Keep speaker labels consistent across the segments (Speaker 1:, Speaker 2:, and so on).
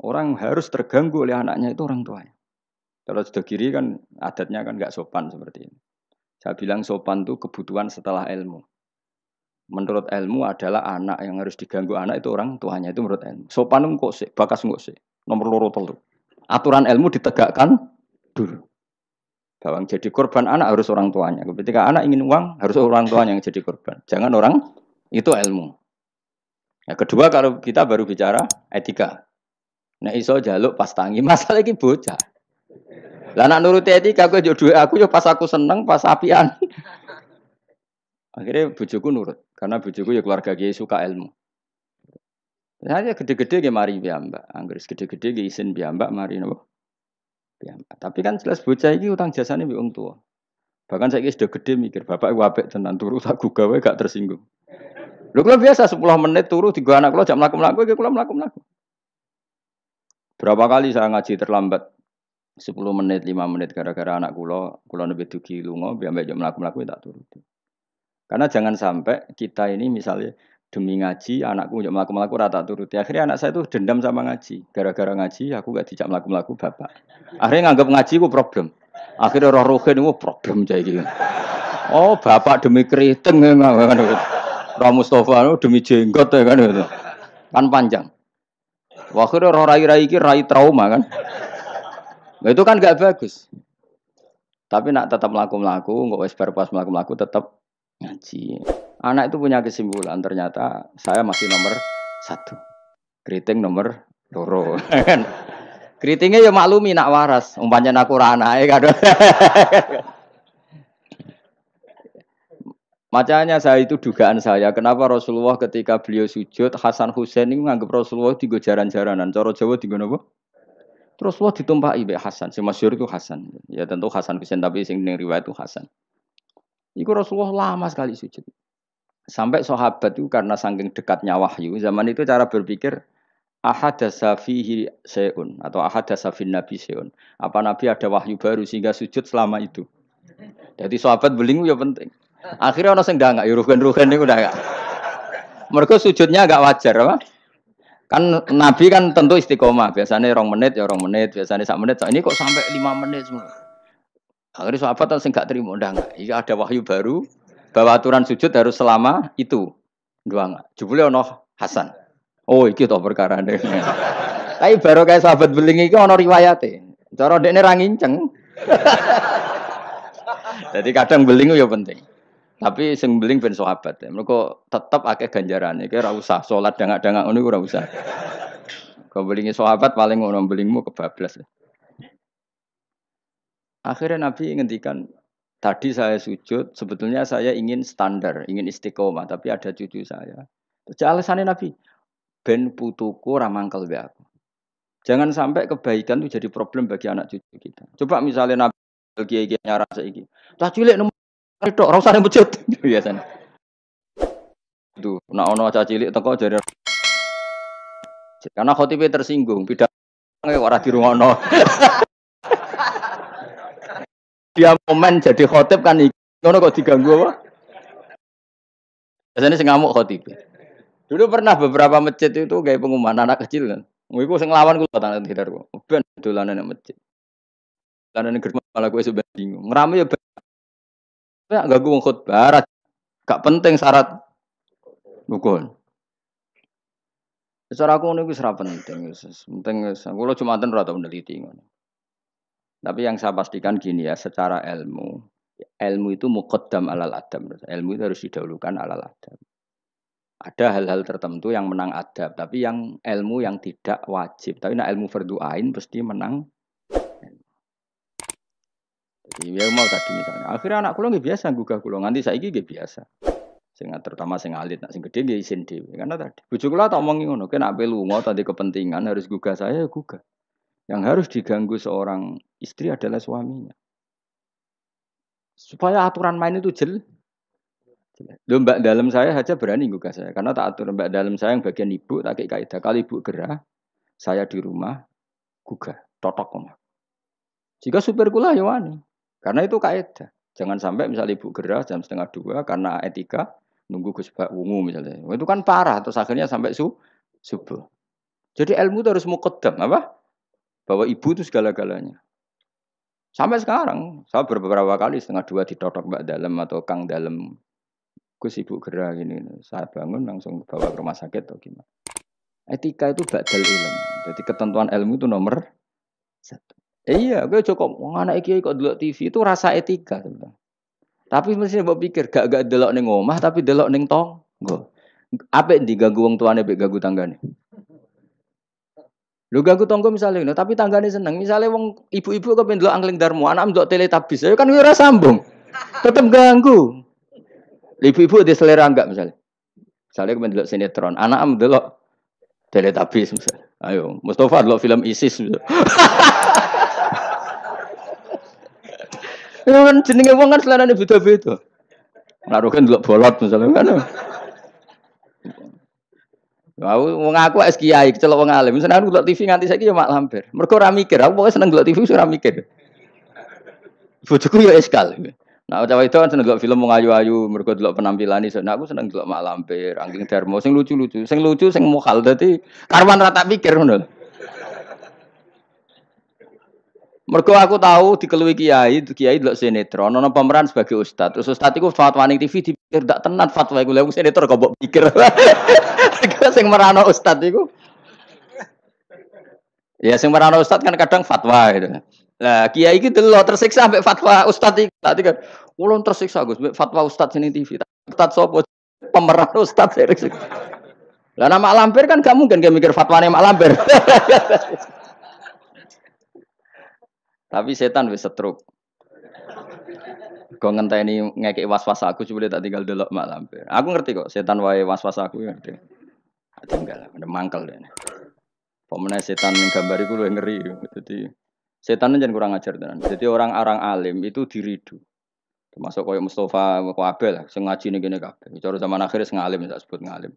Speaker 1: Orang harus terganggu oleh anaknya itu orang tuanya. Kalau sudah kiri kan adatnya kan nggak sopan seperti ini. Saya bilang sopan itu kebutuhan setelah ilmu. Menurut ilmu adalah anak yang harus diganggu anak itu orang tuanya itu menurut ilmu. Sopan kok sih, bakas kok sih. Nomor loro telu. Aturan ilmu ditegakkan dulu. Bahwa yang jadi korban anak harus orang tuanya. Ketika anak ingin uang harus orang tuanya yang jadi korban. Jangan orang itu ilmu. Yang kedua kalau kita baru bicara etika. Nah iso jaluk pas tangi masalah ini bocah. Lah nak nuruti etika aku yo pas aku seneng pas apian. Akhirnya bojoku nurut karena bojoku ya keluarga kiai suka ilmu. Saya gede-gede ge mari piyambak. Anggere gede-gede ge isin piyambak mari napa? Piyambak. Tapi kan jelas bocah iki utang jasane mbek wong tua. Bahkan saya sudah gede mikir, bapak iku apik tenan turu tak gugah wae gak tersinggung. Lho kula biasa 10 menit turu digo anak kula jam mlaku-mlaku iki kula mlaku-mlaku. Berapa kali saya ngaji terlambat 10 menit, 5 menit gara-gara anak kula nembe dugi lunga, piyambak jam mlaku-mlaku tak turuti. Karena jangan sampai kita ini misalnya demi ngaji, anakku jam mlaku-mlaku rata turuti. Akhirnya anak saya itu dendam sama ngaji. Gara-gara ngaji aku gak dijak mlaku-mlaku bapak. Akhirnya nganggap ngaji ku problem. Akhirnya roh rohin itu problem jadi gitu. Oh bapak demi keriting kan Roh Mustafa demi jenggot ya kan gitu. Kan panjang. Akhirnya roh rai-rai iki rai trauma kan. Nah, itu kan gak bagus. Tapi nak tetap mlaku-mlaku, nggak wes pas mlaku-mlaku tetap ngaji. Anak itu punya kesimpulan ternyata saya masih nomor 1. Keriting nomor 2. Keritingnya ya maklumi nak waras. Umpamanya aku ora anake kan. Makanya saya itu dugaan saya, kenapa Rasulullah ketika beliau sujud, Hasan Husain ini menganggap Rasulullah digo jaran-jaranan. Cara Jawa digo napa? Rasulullah ditumpahi mbek Hasan. Sing masyhur itu Hasan. Ya tentu Hasan Husain tapi sing ning riwayat itu Hasan. Iku Rasulullah lama sekali sujud. Sampai sahabat itu karena saking dekatnya wahyu, zaman itu cara berpikir ahadasa fihi syai'un atau ahadasa fin nabi syai'un. Apa nabi ada wahyu baru sehingga sujud selama itu. Jadi sahabat belingu ya penting. Akhirnya orang sing ndangak ya rugen-rugen niku ndak. Mergo sujudnya agak wajar apa? Kan nabi kan tentu istiqomah, biasanya 2 menit ya 2 menit, biasanya 1 menit. Ini kok sampai 5 menit semua. Akhirnya sahabat sing gak terima ndangak. Iki ada wahyu baru bahwa aturan sujud harus selama itu. Ndangak. Jebule ono Hasan. Oh iki to perkarane. Tapi baru kayak sahabat beling iki ono riwayate. Cara dekne ra nginceng. Jadi kadang beling ya penting. Tapi sing beling ben sahabat. Mergo tetep akeh ganjarane. Iki ora usah salat dangak-dangak ngono ora usah. Kau belingi sahabat paling ngono belingmu kebablas. Akhirnya Nabi ngendikan, tadi saya sujud, sebetulnya saya ingin standar, ingin istiqomah, tapi ada cucu saya. Terus alasannya Nabi, ben putuku ramangkel be aku. Jangan sampai kebaikan itu jadi problem bagi anak cucu kita. Coba misalnya Nabi kiai-kiai nyara saiki. Lah cilik nomor tok ora usah ning masjid biasane. Itu nek ana cah cilik teko jare karena khotibe tersinggung, pidato ora dirungokno. Dia momen jadi khotib kan ngono kok diganggu apa? Biasanya sing ngamuk khotib. Dulu pernah beberapa masjid itu kayak pengumuman anak kecil kan. Iku sing nglawan kula tangan sekitarku. Ben dolanan nang masjid. Dolanan germas malah kowe sampe bingung. Ngrame ya enggak ganggu wong khotbah. Gak penting syarat rukun. Secara aku niku wis ora penting wis. Penting wis kula Jumatan ora tau neliti ngono. Tapi yang saya pastikan gini ya, secara ilmu, ilmu itu muqaddam alal adab. Ilmu itu harus didahulukan alal adab. Ada hal-hal tertentu yang menang adab, tapi yang ilmu yang tidak wajib. Tapi nah ilmu fardhu ain pasti menang. Jadi ya mau tadi misalnya, akhirnya anak kula nggih biasa gugah kula, nganti saiki nggih biasa. Sing terutama sing alit, nak sing gede nggih isin dhewe. Karena tadi bojo kula tak omongi ngono, nek ape lunga tadi kepentingan harus gugah saya ya gugah. Yang harus diganggu seorang istri adalah suaminya. Supaya aturan main itu jelas. Loh, mbak dalam saya saja berani gugah saya. Karena tak atur mbak dalam saya yang bagian ibu, tak kayak kaidah. Kalau ibu gerah, saya di rumah, gugah. Totok omah. Jika supir kula ya wani. Karena itu kaidah. Jangan sampai misalnya ibu gerah jam 1:30 karena etika, nunggu Gus Bak wungu misalnya. Itu kan parah. Terus akhirnya sampai subuh. Jadi ilmu itu harus muqaddam apa? Bahwa ibu itu segala-galanya. Sampai sekarang, saya beberapa kali setengah dua ditotok Mbak Dalem atau Kang Dalem. Gus ibu gerak gini. Saya bangun langsung bawa ke rumah sakit atau gimana. Etika itu badal ilmu. Jadi ketentuan ilmu itu nomor satu. Iya, gue cukup. Wong anak kiai kok delok TV itu rasa etika. Tapi mesti mbok pikir gak delok ning omah tapi delok ning tonggo. Apik diganggu wong tuane mbek ganggu tanggane. Lho ganggu tonggo misalnya, tapi tanggane seneng. Misalnya wong ibu-ibu kepen delok Angling Darmo, anak delok Teletubbies, ya kan ora sambung. Tetep ganggu. Ibu-ibu di selera enggak misalnya. Misalnya kepen delok sinetron, anak delok Teletubbies misalnya. Ayo, Mustafa delok film ISIS. Ya kan jenenge wong kan selerane beda-beda. Ngaruh kan delok bolot misalnya kan. Wong aku es kiai kecelok wong alim. Seneng aku delok TV nganti saiki ya mak lampir. Mergo ora mikir, aku pokoke seneng delok TV ora mikir. Bojoku ya eskal. Nah, cawe itu kan seneng delok film wong ayu-ayu, mergo delok penampilane. Nah, aku seneng delok mak lampir, Angling Darmo sing lucu-lucu. Sing lucu sing mokal dadi karwan ra tak pikir ngono. Mergo aku tahu dikeluwi kiai delok sinetron, ono pemeran sebagai ustad. Terus ustad iku fatwa ning TV dipikir ndak tenan fatwa iku. Lha sinetron kok mbok pikir. Sing merano ustad iku. Ya sing merano ustad kan kadang fatwa gitu. Lah kiai iki delok tersiksa sampai fatwa ustad iki. Tadi kan ulun tersiksa Gus sampai fatwa ustad sini TV. Ustad sapa pemeran ustad sering. Lah nama lampir kan gak mungkin mikir fatwane mak lampir. Tapi setan wis setruk. Kok ngenteni ngekek was-was aku coba tak tinggal delok mak lampir. Aku ngerti kok setan wae was-was aku ngerti. Tinggal ada mangkel deh. Pemenang setan yang gambar itu luwih ngeri. Jadi setan jangan kurang ajar tenan. Jadi orang-orang alim itu diridu. Termasuk koyo Mustafa Kabeh lah, sing ngaji ning kene kabeh. Cara zaman akhir sing ngalim tak sebut ngalim.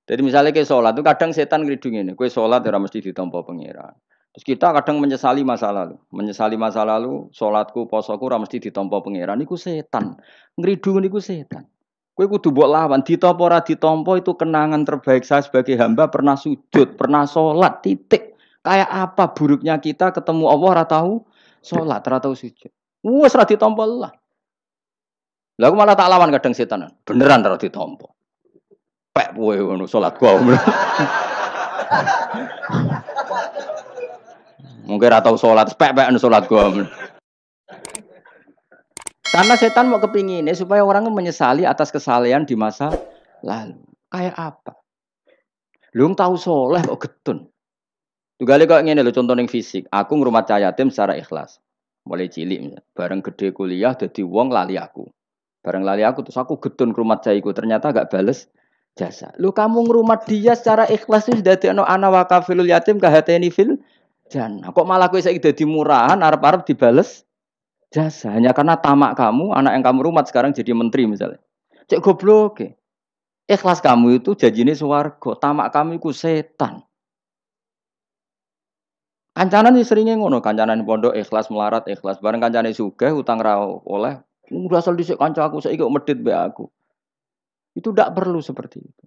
Speaker 1: Jadi misalnya ke sholat itu kadang setan ngridu ngene, kowe sholat ora mesti ditampa pangeran. Terus kita kadang menyesali masa lalu. Menyesali masa lalu, sholatku, posoku ora mesti ditampa pangeran. Iku setan. Ngridu niku setan. Kowe kudu mbok lawan, ditampa ora ditampa itu kenangan terbaik saya sebagai hamba pernah sujud, pernah sholat, titik. Kayak apa buruknya kita ketemu Allah ora tahu sholat, ora tahu sujud. Wes ora ditampa lah. Lah aku malah tak lawan kadang setan. Beneran ora ditampa. Pek kowe ngono salat gua. Mungkin ora tau salat, pek-pek salat gua. Karena setan mau kepinginnya supaya orang menyesali atas kesalahan di masa lalu. Kayak apa? Lu tahu soleh kok getun. Tugale kok ngene lho contoh ning fisik. Aku ngrumat cah yatim secara ikhlas. Mulai cilik bareng gede kuliah dadi wong lali aku. Bareng lali aku terus aku getun ngrumat cah iku ternyata gak bales jasa. Lu kamu ngrumat dia secara ikhlas itu dadekno ana wa kafilul yatim kahateni fil jannah. Kok malah kowe saiki dadi murahan arep-arep dibales jasa hanya karena tamak kamu, anak yang kamu rumat sekarang jadi menteri misalnya. Cek goblok. Ikhlas kamu itu janjine swarga, tamak kamu itu setan. Kancanan seringnya ngono, kancanan pondok ikhlas melarat, ikhlas bareng kancane sugih utang ra oleh, udah asal dhisik kanca aku saiki kok medhit mbek aku. Itu tidak perlu seperti itu.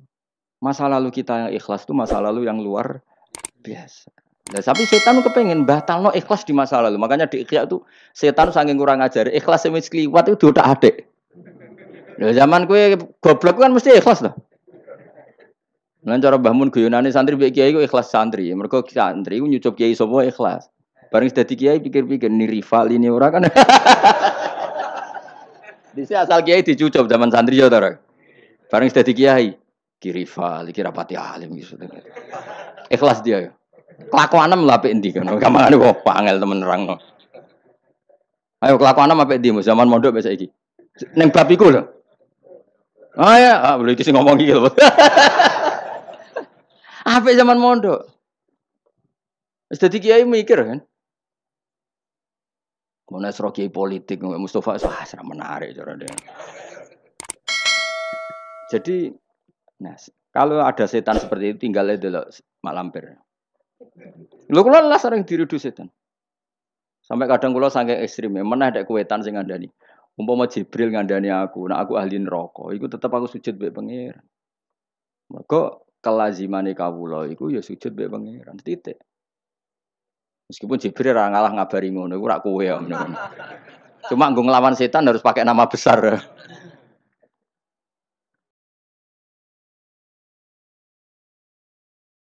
Speaker 1: Masa lalu kita yang ikhlas itu masa lalu yang luar biasa. Nah, tapi setan kepengen batalno ikhlas di masa lalu. Makanya di Ikhya itu setan saking kurang ajar. Ikhlas sing wis kliwat itu udah adek. Lah zaman kowe goblok kan mesti ikhlas to. Lan cara Mbah Mun guyonane santri mbek kiai ku ikhlas santri. Mergo santri ku nyucup kiai sapa ikhlas. Bareng dadi kiai pikir-pikir ni rival ini ora kan. Dise asal kiai dicucup zaman santri yo to. Bareng dadi kiai, ki rival, iki rapati alim gitu. Ikhlas dia ya. Kelakuanem lha apik endi kan. Gampangane kok angel temen nerangno. Ayo kelakuanem apik endi zaman mondok wis saiki. Ning bab iku lho. Oh ya, boleh iki sing ngomong iki lho. Apik zaman mondok. Wis dadi kiai mikir kan. Mau nasro kiai politik Mustafa wah ora menarik cara dia. Jadi nah, kalau ada setan seperti itu tinggal delok mak lampir. Lho kula lah sering diridu setan. Sampai kadang kula saking ekstrem, meneh nek kuwetan sing ngandani. Umpama Jibril ngandani aku, nek aku ahli neraka, iku tetep aku sujud mbek pangeran. Mergo kelazimane kawula iku ya sujud mbek pangeran titik. Meskipun Jibril ora ngalah ngabari ngono, iku ora kowe ya ngono. Cuma nggo nglawan setan harus pakai nama besar.